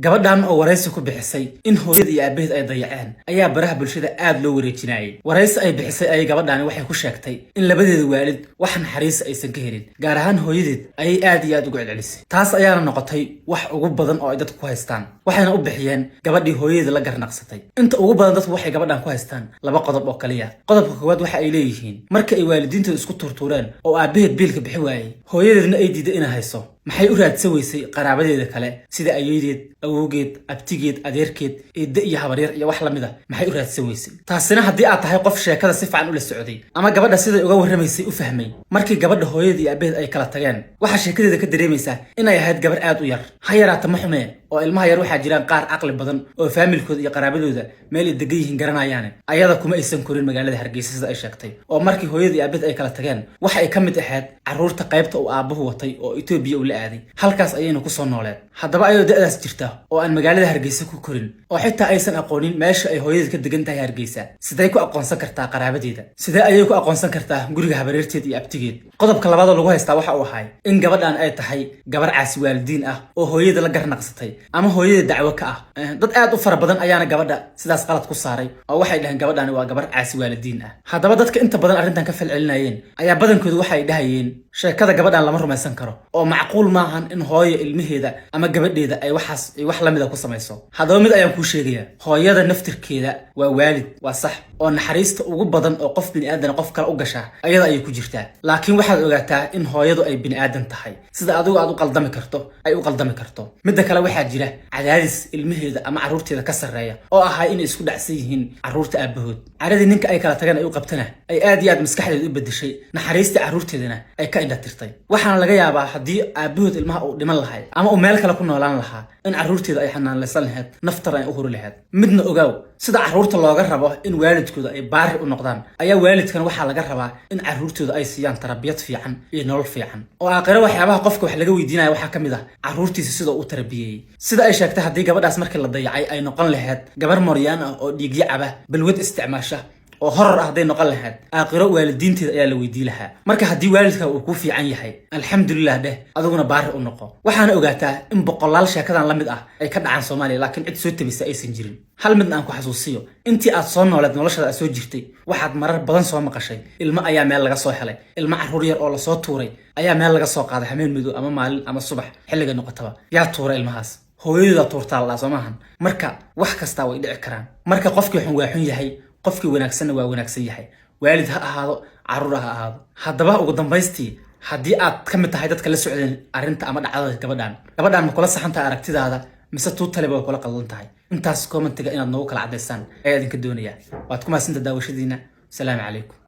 gabadhan oo waraysi ku bixisay in hooyada iyo aabaheed ay dayaceen ayaa baraha bulshada aad loo wareejinayay. waraysi ay bixisay ay gabadhan waxay ku sheegtay in labadeeda waalid wax naxariis aysan ka helin, gaar ahaan hooyadeed ayay aad iyo aad ugu celcelisay. taas ayaana noqotay wax ugu badan oo ay dadku ku haystaan, waxayna u bixiyeen gabadhii hooyadeeda la garnaqsatay. inta ugu badan dadku waxay gabadhan ku haystaan laba qodob oo kaliya. qodobka koowaad waxa ay leeyihiin marka ay waalidiintu isku turtureen oo aabaheed biilka bixi waayay, hooyadeedna ay diiday inay hayso, maxay u raadsan weysay qaraabadeeda kale sida ayeedeed, awowgeed, abtigeed, adeerkeed, eedda iyo habaryar iyo wax lamid ah maxay u raadsan weysay? taasina haddii aad tahay qof sheekada si fiican ula socday ama gabadha siday uga warramaysay u fahmay, markii gabadha hooyada iyo aabaheed ay kala tageen waxaa sheekadeeda ka dareemaysaa inay ahayd gabar aad u yar. ha yaraata ma xumee oo ilmaha yar waxaa jiraan qaar caqli badan oo faamilkooda iyo qaraabadooda meel ay degan yihiin garanayaane ayada kuma aysan korin magaalada Hargeysa sida ay sheegtay. oo markii hooyada iyo aabaheed ay kala tageen waxa ay ka mid ahayd carruurta qaybta uu aabuhu watay oo Itoobiya u la aaday, halkaas ayayna ku soo nooleed. haddaba ayuu da'daas jirta oo aan magaalada Hargeysa ku korin oo xitaa aysan aqoonin meesha ay hooyadeed ka degan tahay Hargeysa, sidee ku aqoonsan kartaa qaraabadeeda? sidee ayay ku aqoonsan kartaa guriga habareerteed iyo abtigeed? qodobka labaad oo lagu haystaa waxa uu ahaa in gabadhan ay tahay gabar caasi waalidiin ah oo hooyada la garnaqsatay ama hooyada dacwo ka ah. dad aad u fara badan ayaana gabadha sidaas qalad ku saaray oo waxay dhaheen gabadhani waa gabar caasi waalidiin ah. haddaba dadka inta badan arrintan ka falcelinayeen ayaa badankoodu waxay dhahayeen sheekada gabadhan lama rumaysan karo oo macquul maahan in hooyo ilmaheeda ama gabadheeda ay wax lamid ah ku samayso. haddaba mid ayaan kuu sheegayaa, hooyada naftirkeeda waa waalid, waa sax, oo naxariista ugu badan oo qof bini'aadan qof kale u gashaa ayada ayay ku jirtaa. laakiin waxaad ogaataa in hooyadu ay bini'aadan tahay, sida adigu aad u qaldami karto ay u qaldami karto. midda kale waxaa jira cadaadis ilmaheeda ama carruurteeda ka sarreeya oo ahaa inay isku dhacsan yihiin carruurta aabahood. caradii ninka ay kala tageen ay u qabtana ay aad iyo aad maskaxdeeda u bedeshay, naxariistii carruurteedana ay ka indhatirtay. waxaana laga yaabaa haddii aabahood ilmaha uu dhiman lahay ama uu meel kale ku noolaan lahaa in carruurteeda ay xanaanaysan lahayd, naftana ay u huri lahayd. midna ogaaw, sida carruurta looga rabo in waalidkooda ay baari u noqdaan ayaa waalidkan waxaa laga rabaa in carruurtooda ay siiyaan tarbiyad fiican iyo nolol fiican. oo aakhiro waxyaabaha qofka wax laga weydiinaya waxaa ka mid ah carruurtiisa sida uu tarbiyeyey. sida ay sheegtay haddii gabadhaas markii la dayacay ay noqon lahayd gabar moryaan ah oo dhiigyo caba, balwad isticmaasha oo horor ah hadday noqon lahayd, aakhiro waalidiinteeda ayaa la weydii lahaa. marka haddii waalidka uu ku fiican yahay, alxamdulilah dheh, adiguna baari u noqo. waxaana ogaataa in boqolaal sheekadan la mid ah ay ka dhacaan Soomaaliya laakiin cid soo tabisa aysan jirin. hal midna aan ku xasuusiyo, intii aad soo nooleed noloshada aad soo jirtay waxaad marar badan soo maqashay ilmo ayaa meel laga soo helay, ilmo carruur yar oo la soo tuuray ayaa meel laga soo qaaday habeen madow ama maalin ama subax xilliga noqotaba. yaa tuuray ilmahaas? hooyadooda tuurtaa la Soomahan. marka wax kasta way dhici karaan. marka qofkii xun waa xun yahay, qofkii wanaagsanna waa wanaagsan yahay, waalid ha ahaado, carruur ha ahaado. haddaba ugu dambaystii, haddii aad ka mid tahay dadka la socdeen arrinta ama dhacdada gabadhan ma kula saxantahay aragtidaada mise tuutaliba way kula qaldan tahay? intaas commentiga inaad noogu kala cadaysaan ayaa idinka doonayaa. waad ku mahadsantahay daawashadiina. salaamu calaykum.